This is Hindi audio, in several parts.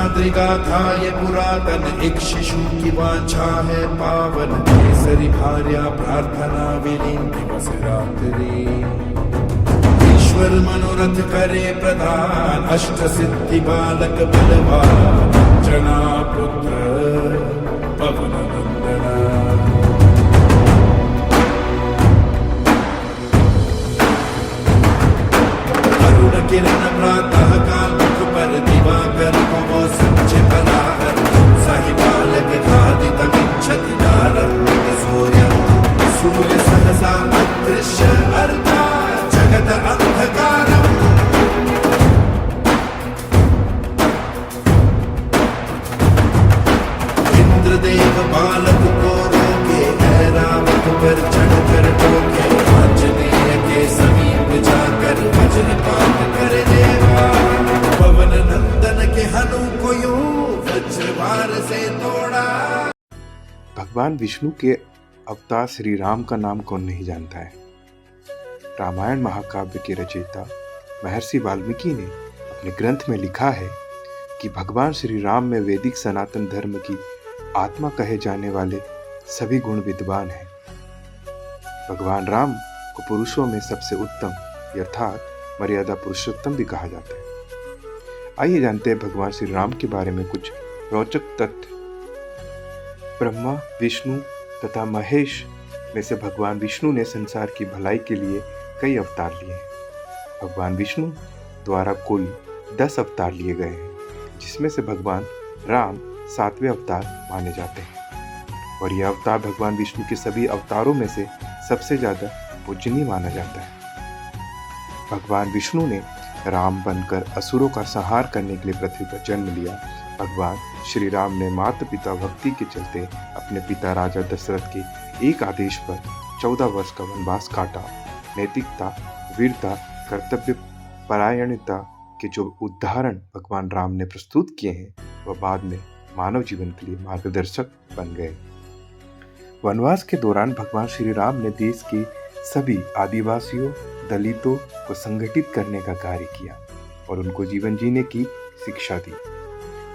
सहस्राद्रि गाथा ये पुरातन, एक शिशु की वांछा है पावन, केसरी भार्या प्रार्थना विलीन दिवस रात्रि। ईश्वर मनोरथ करे प्रदान, अष्ट सिद्धि बालक बलवान, जना पुत्र पवन नंदना। अरुण किरण प्रातः काल मुख पर, दिवाकर को सच्चे पराहर, सही बालक खादितमिच्छति दारं सूर्य। सूर्य सहसा अदृश्य अर्धा जगत अंधकारम्। इंद्रदेव बालक को रोके, ऐरावत पर चढ़कर टोके, आंजनेय के समीप जाकर वज्रपात कर देवा। पवन नंदन के हनु को यूं वज्रवार से तोड़ा। भगवान विष्णु के अवतार श्री राम का नाम कौन नहीं जानता है। रामायण महाकाव्य के रचयिता महर्षि वाल्मीकि ने अपने ग्रंथ में लिखा है कि भगवान श्री राम में वैदिक सनातन धर्म की आत्मा कहे जाने वाले सभी गुण विद्वान हैं। भगवान राम को पुरुषों में सबसे उत्तम अर्थात मर्यादा पुरुषोत्तम भी कहा जाता है। आइए जानते हैं भगवान श्री राम के बारे में कुछ रोचक तथ्य। ब्रह्मा, विष्णु तथा महेश में से भगवान विष्णु ने संसार की भलाई के लिए कई अवतार लिए हैं। भगवान विष्णु द्वारा कुल 10 अवतार लिए गए हैं, जिसमें से भगवान राम 7वें अवतार माने जाते हैं और यह अवतार भगवान विष्णु के सभी अवतारों में से सबसे ज़्यादा पूजनीय माना जाता है। भगवान विष्णु ने राम बनकर असुरों का संहार करने के लिए पृथ्वी पर जन्म लिया। भगवान श्री राम ने माता पिता भक्ति के चलते अपने पिता राजा दशरथ के एक आदेश पर 14 वर्ष का वनवास काटा। नैतिकता, वीरता, कर्तव्य परायणता के जो उदाहरण भगवान राम ने प्रस्तुत किए हैं वह बाद में मानव जीवन के लिए मार्गदर्शक बन गए। वनवास के दौरान भगवान श्री राम ने देश के सभी आदिवासियों, दलितों को संगठित करने का कार्य किया और उनको जीवन जीने की शिक्षा दी।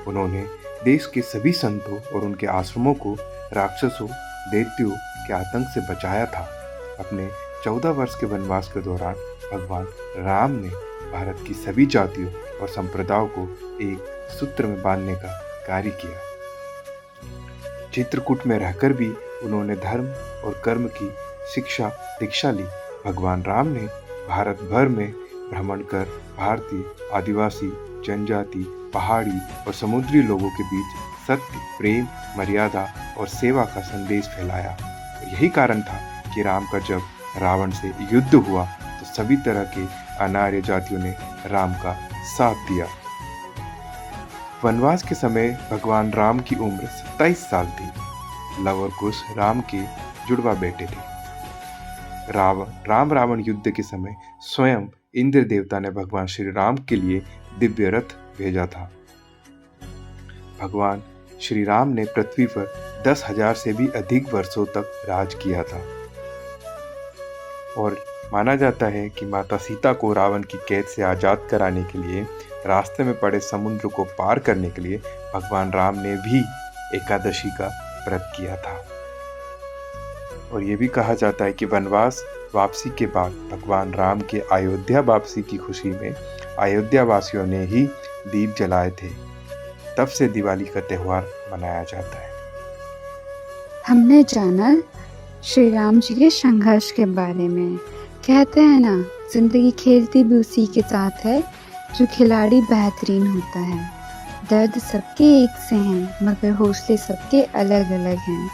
उन्होंने देश के सभी संतों और उनके आश्रमों को राक्षसों, दैत्यों के आतंक से बचाया था। अपने 14 वर्ष के वनवास के दौरान भगवान राम ने भारत की सभी जातियों और संप्रदायों को एक सूत्र में बांधने का कार्य किया। चित्रकूट में रहकर भी उन्होंने धर्म और कर्म की शिक्षा दीक्षा ली। भगवान राम ने भारत भर में भ्रमण कर भारतीय, आदिवासी, जनजाति, पहाड़ी और समुद्री लोगों के बीच सत्य, प्रेम, मर्यादा और सेवा का संदेश फैलाया। यही कारण था कि राम का जब रावण से युद्ध हुआ तो सभी तरह के अनार्य जातियों ने राम का साथ दिया। वनवास के समय भगवान राम की उम्र 27 साल थी। लव और कुश राम के जुड़वा बेटे थे। राम रावण युद्ध के समय स्वयं इंद्र देवता ने भगवान श्री राम के लिए दिव्य रथ भेजा था। भगवान श्री राम ने पृथ्वी पर 10,000 से भी अधिक वर्षों तक राज किया था और माना जाता है कि माता सीता को रावण की कैद से आजाद कराने के लिए रास्ते में पड़े समुद्र को पार करने के लिए भगवान राम ने भी एकादशी का व्रत किया था। और ये भी कहा जाता है कि वनवास वापसी के बाद भगवान राम के अयोध्या वापसी की खुशी में अयोध्या वासियों ने ही दीप जलाए थे। तब से दिवाली का त्यौहार मनाया जाता है। हमने जाना श्री राम जी के संघर्ष के बारे में। कहते हैं ना, जिंदगी खेलती भी उसी के साथ है जो खिलाड़ी बेहतरीन होता है। दर्द सबके एक से हैं मगर हौसले सबके अलग अलग हैं।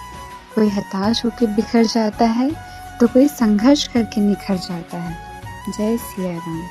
कोई हताश होकर बिखर जाता है तो कोई संघर्ष करके निखर जाता है। जय सिया राम।